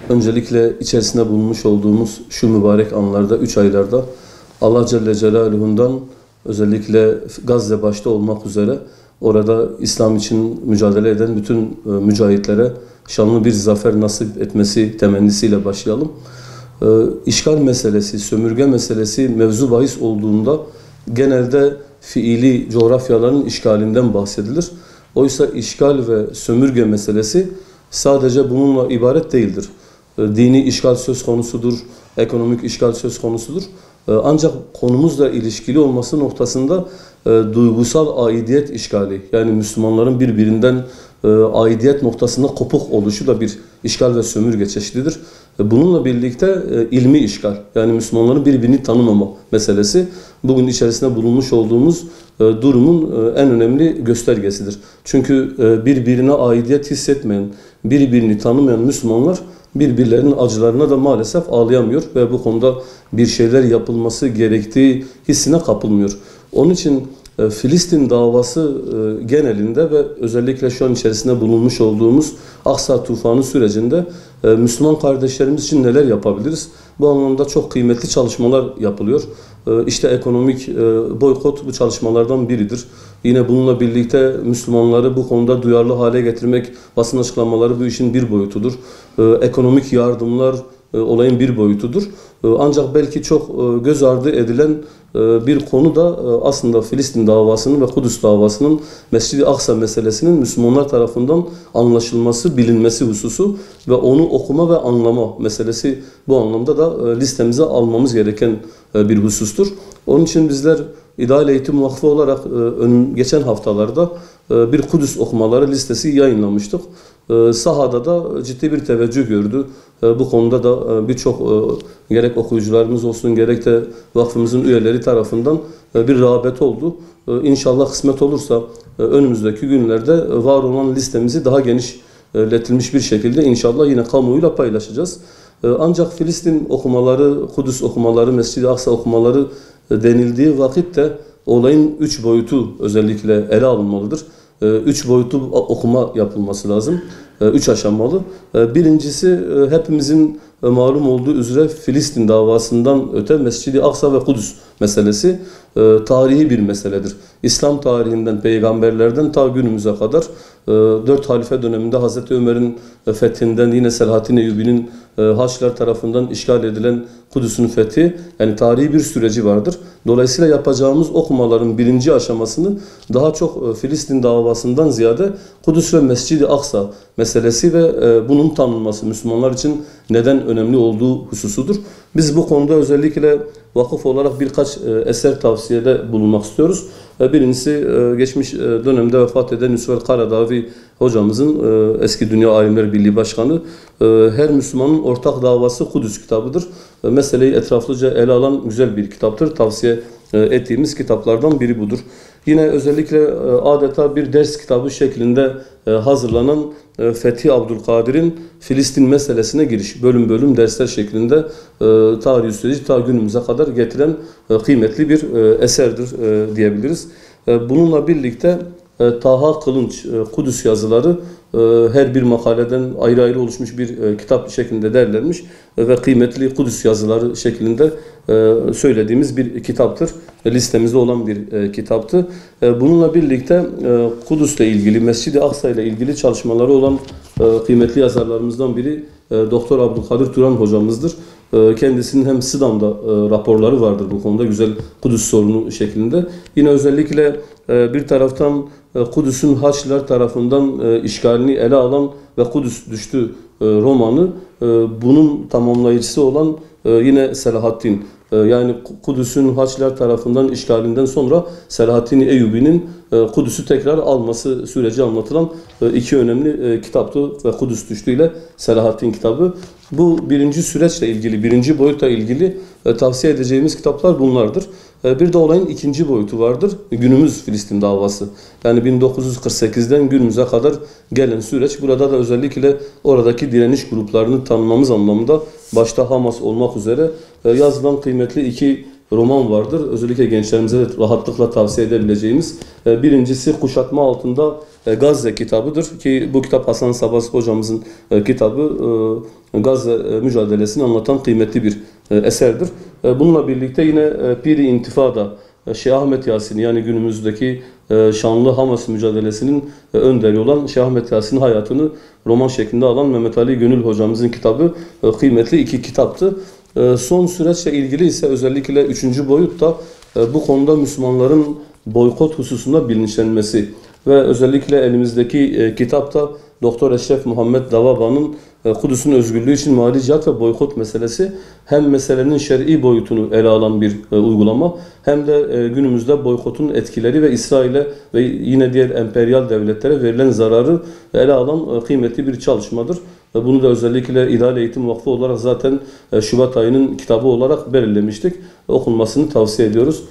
Öncelikle içerisinde bulunmuş olduğumuz şu mübarek anlarda, 3 aylarda Allah Celle Celaluhu'ndan özellikle Gazze başta olmak üzere orada İslam için mücadele eden bütün mücahitlere şanlı bir zafer nasip etmesi temennisiyle başlayalım. İşgal meselesi, sömürge meselesi mevzu bahis olduğunda genelde fiili coğrafyaların işgalinden bahsedilir. Oysa işgal ve sömürge meselesi sadece bununla ibaret değildir. Dini işgal söz konusudur, ekonomik işgal söz konusudur. Ancak konumuzla ilişkili olması noktasında duygusal aidiyet işgali, yani Müslümanların birbirinden aidiyet noktasında kopuk oluşu da bir işgal ve sömürge çeşididir. Bununla birlikte ilmi işgal, yani Müslümanların birbirini tanımama meselesi bugün içerisinde bulunmuş olduğumuz durumun en önemli göstergesidir. Çünkü birbirine aidiyet hissetmeyen, birbirini tanımayan Müslümanlar birbirlerinin acılarına da maalesef ağlayamıyor ve bu konuda bir şeyler yapılması gerektiği hissine kapılmıyor. Onun için Filistin davası genelinde ve özellikle şu an içerisinde bulunmuş olduğumuz Aksa tufanı sürecinde Müslüman kardeşlerimiz için neler yapabiliriz? Bu anlamda çok kıymetli çalışmalar yapılıyor. İşte ekonomik boykot bu çalışmalardan biridir. Yine bununla birlikte Müslümanları bu konuda duyarlı hale getirmek, basın açıklamaları bu işin bir boyutudur. Ekonomik yardımlar olayın bir boyutudur. Ancak belki çok göz ardı edilen bir konu da aslında Filistin davasının ve Kudüs davasının Mescid-i Aksa meselesinin Müslümanlar tarafından anlaşılması, bilinmesi hususu ve onu okuma ve anlama meselesi bu anlamda da listemize almamız gereken bir husustur. Onun için bizler İdeal Eğitim Vakfı olarak geçen haftalarda bir Kudüs okumaları listesi yayınlamıştık. Sahada da ciddi bir teveccüh gördü. Bu konuda da birçok gerek okuyucularımız olsun gerek de vakfımızın üyeleri tarafından bir rağbet oldu. İnşallah kısmet olursa önümüzdeki günlerde var olan listemizi daha genişletilmiş bir şekilde inşallah yine kamuoyuyla paylaşacağız. Ancak Filistin okumaları, Kudüs okumaları, Mescid-i Aksa okumaları denildiği vakitte olayın 3 boyutu özellikle ele alınmalıdır. 3 boyutlu okuma yapılması lazım. 3 aşamalı. Birincisi hepimizin malum olduğu üzere Filistin davasından öte Mescid-i Aksa ve Kudüs meselesi tarihi bir meseledir. İslam tarihinden, peygamberlerden ta günümüze kadar 4 halife döneminde Hazreti Ömer'in fethinden yine Selahaddin Eyyubi'nin Haçlılar tarafından işgal edilen Kudüs'ün fethi, yani tarihi bir süreci vardır. Dolayısıyla yapacağımız okumaların birinci aşamasını daha çok Filistin davasından ziyade Kudüs ve Mescid-i Aksa meselesi ve bunun tanınması Müslümanlar için neden önemli olduğu hususudur. Biz bu konuda özellikle vakıf olarak birkaç eser tavsiyede bulunmak istiyoruz. Birincisi geçmiş dönemde vefat eden Nusret Karadavi hocamızın eski Dünya Alimler Birliği Başkanı her Müslümanın ortak davası Kudüs kitabıdır. Meseleyi etraflıca ele alan güzel bir kitaptır. Tavsiye ettiğimiz kitaplardan biri budur. Yine özellikle adeta bir ders kitabı şeklinde hazırlanan Fethi Abdülkadir'in Filistin meselesine giriş, bölüm bölüm dersler şeklinde tarih süreci ta günümüze kadar getiren kıymetli bir eserdir diyebiliriz. Bununla birlikte Taha Kılınç Kudüs yazıları her bir makaleden ayrı ayrı oluşmuş bir kitap şeklinde derlenmiş ve kıymetli Kudüs yazıları şeklinde söylediğimiz bir kitaptır. Listemizde olan bir kitaptı. Bununla birlikte Kudüs'le ilgili, Mescid-i Aksa ile ilgili çalışmaları olan kıymetli yazarlarımızdan biri Doktor Abdülkadir Turan hocamızdır. Kendisinin hem SİDAM'da raporları vardır bu konuda güzel Kudüs sorunu şeklinde. Yine özellikle bir taraftan Kudüs'ün Haçlılar tarafından işgalini ele alan ve Kudüs düştü romanı bunun tamamlayıcısı olan yine Selahaddin. Yani Kudüs'ün Haçlılar tarafından işgalinden sonra Selahaddin Eyyubi'nin Kudüs'ü tekrar alması süreci anlatılan iki önemli kitaptı ve Kudüs düştü ile Selahaddin kitabı. Bu birinci süreçle ilgili, birinci boyutla ilgili tavsiye edeceğimiz kitaplar bunlardır. Bir de olayın ikinci boyutu vardır. Günümüz Filistin davası. Yani 1948'den günümüze kadar gelen süreç. Burada da özellikle oradaki direniş gruplarını tanımamız anlamında başta Hamas olmak üzere yazılan kıymetli iki roman vardır. Özellikle gençlerimize de rahatlıkla tavsiye edebileceğimiz. Birincisi Kuşatma Altında Gazze kitabıdır ki bu kitap Hasan Sabbah hocamızın kitabı. Gazze mücadelesini anlatan kıymetli bir eserdir. Bununla birlikte yine Piri İntifada, Şeyh Ahmet Yasin, yani günümüzdeki şanlı Hamas mücadelesinin önderi olan Şeyh Ahmet Yasin'in hayatını roman şeklinde alan Mehmet Ali Gönül hocamızın kitabı kıymetli iki kitaptı. Son süreçle ilgili ise özellikle üçüncü boyut da bu konuda Müslümanların boykot hususunda bilinçlenmesi ve özellikle elimizdeki kitapta Doktor Eşref Muhammed Davaba'nın Kudüs'ün özgürlüğü için mali cihat ve boykot meselesi, hem meselenin şer'i boyutunu ele alan bir uygulama, hem de günümüzde boykotun etkileri ve İsrail'e ve yine diğer emperyal devletlere verilen zararı ele alan kıymetli bir çalışmadır. Bunu da özellikle İdeal Eğitim Vakfı olarak zaten Şubat ayının kitabı olarak belirlemiştik. Okunmasını tavsiye ediyoruz.